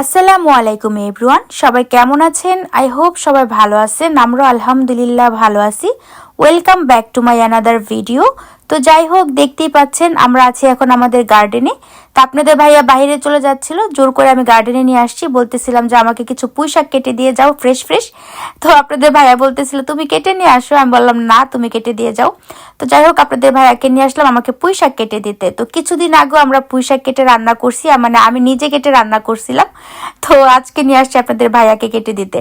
আসসালামু আলাইকুম এভরিওয়ান, সবাই কেমন আছেন? আই হোপ সবাই ভালো আছেন। আমরাও আলহামদুলিল্লাহ ভালো আছি। Welcome back to my another video. তো যাই হোক, দেখতেই পাচ্ছেন আমরা আছি এখন আমাদের গার্ডেনে। তো আপনাদের ভাইয়া বাইরে চলে যাচ্ছিল, জোর করে আমি গার্ডেনে নিয়ে আসছি। বলতেছিলাম যে আমাকে কিছু পুঁই শাক কেটে দিয়ে যাও, ফ্রেশ ফ্রেশ। তো আপনাদের ভাইয়া বলতেছিল তুমি কেটে নিয়ে আসো। আমি বললাম না, তুমি কেটে দিয়ে যাও। তো যাই হোক, আপনাদের ভাইয়াকে নিয়ে আসলাম আমাকে পুঁই শাক কেটে দিতে। তো কিছুদিন আগেও আমরা পুঁই শাক কেটে রান্না করছি, মানে আমি নিজে কেটে রান্না করছিলাম। তো আজকে নিয়ে আসছি আপনাদের ভাইয়াকে কেটে দিতে।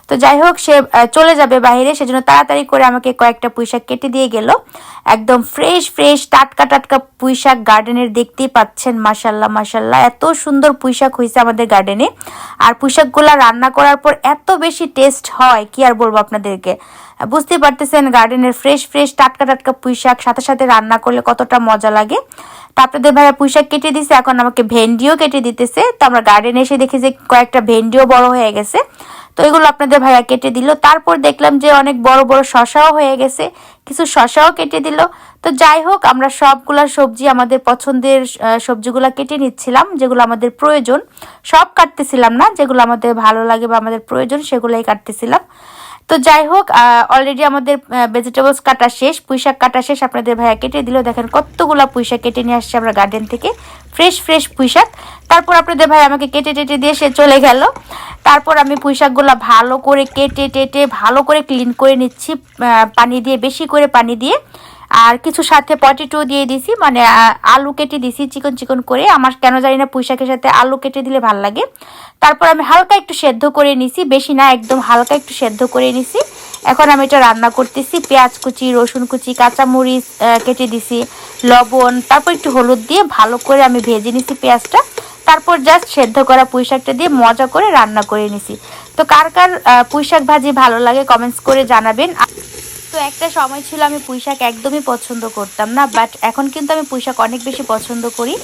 তো যাই হোক, সে চলে যাবে বাইরে, সেজন্য তাড়াতাড়ি করে আমাকে কয়েকটা পুঁই শাক কেটে দিয়ে গেল। একদম ফ্রেশ ফ্রেশ টাটকা টাটকা পুঁই শাক গার্ডেনের, দেখতেই পাচ্ছেন। মাশাল্লাহ মাশাল্লাহ, এত সুন্দর পুঁই শাক হয়েছে আমাদের গার্ডেনে। আর পুঁই শাকগুলা রান্না করার পর এত বেশি টেস্ট হয়, কি আর বলবো আপনাদেরকে। বুঝতে পারতেছেন গার্ডেনের ফ্রেশ ফ্রেশ টাটকা টাটকা পুঁই শাক সাথে সাথে রান্না করলে কতটা মজা লাগে। তো আপনাদের ভাইয়া পুঁই শাক কেটে দিছে, এখন আমাকে ভেন্ডিও কেটে দিতেছে। তো আমরা গার্ডেনে এসে দেখি যে কয়েকটা ভেন্ডিও বড় হয়ে গেছে। তো এগুলো আপনাদের ভাইয়া কেটে দিল। তারপর দেখলাম যে অনেক বড় বড় শশাও হয়ে গেছে, কিছু শশাও কেটে দিল। তো যাই হোক, আমরা সবগুলা সবজি, আমাদের পছন্দের সবজিগুলা কেটে নিচ্ছিলাম, যেগুলো আমাদের প্রয়োজন। সব কাটতেছিলাম না, যেগুলো আমাদের ভালো লাগে বা আমাদের প্রয়োজন সেগুলোই কাটতেছিলাম। তো যাই হোক, অলরেডি আমাদের ভেজিটেবলস কাটা শেষ, পুঁইশাক কাটা শেষ। আপনাদের ভাইয়া কেটে দিল, দেখেন কতগুলা পুঁইশাক কেটে নিয়ে আসছে আমরা গার্ডেন থেকে, ফ্রেশ ফ্রেশ পুঁইশাক। তারপর আপনাদের ভাই আমাকে কেটে টেটে দিয়ে সে চলে গেল। তারপর আমি পুঁইশাকগুলো ভালো করে কেটে টেটে ভালো করে ক্লিন করে নিচ্ছি, পানি দিয়ে, বেশি করে পানি দিয়ে। আর কিছু সাথে পটেটো দিয়ে দিছি, মানে আলু কেটে দিছি চিকন চিকন করে। আমার কেন জানি না পুঁইশাকের সাথে আলু কেটে দিলে ভাল লাগে। তারপর আমি হালকা একটু সেদ্ধ করে নিছি, বেশি না, একদম হালকা একটু সেদ্ধ করে নিছি। এখন আমি এটা রান্না করতেছি। পেঁয়াজ কুচি, রসুন কুচি, কাঁচামরিচ কেটে দিছি, লবণ, তারপর একটু হলুদ দিয়ে ভালো করে আমি ভেজে নিছি পেঁয়াজটা। তারপর জাস্ট সেদ্ধ করা পুঁইশাকটা দিয়ে মজা করে রান্না করে নিছি। তো কার কার পুঁইশাক ভাজি ভালো লাগে কমেন্টস করে জানাবেন। তো একটা সময় ছিল আমি পুঁইশাক একদমই পছন্দ করতাম না, বাট এখন কিন্তু আমি পুঁইশাক অনেক বেশি পছন্দ করি।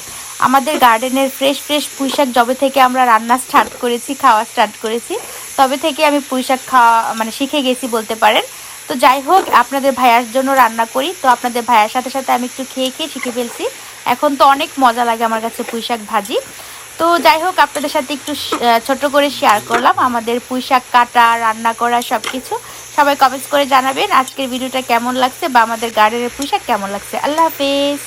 আমাদের গার্ডেনের ফ্রেশ ফ্রেশ পুঁইশাক যবে থেকে আমরা রান্না স্টার্ট করেছি, খাওয়া স্টার্ট করেছি, তবে থেকে আমি পুঁইশাক খাওয়া মানে শিখে গেছি বলতে পারেন। তো যাই হোক, আপনাদের ভাইয়ার জন্য রান্না করি, তো আপনাদের ভাইয়ার সাথে সাথে আমি একটু খেয়ে খেয়ে শিখে ফেলছি। এখন তো অনেক মজা লাগে আমার কাছে পুঁইশাক ভাজি। তো যাই হোক, আপনাদের সাথে একটু ছোট করে শেয়ার করলাম আমাদের পুঁইশাক কাটা, রান্না করা সব কিছু। সবাই কমেন্টস করে জানাবেন আজকের ভিডিওটা কেমন লাগছে বা আমাদের গার্ডেনের পুঁইশাক কেমন লাগছে। আল্লাহ হাফেজ।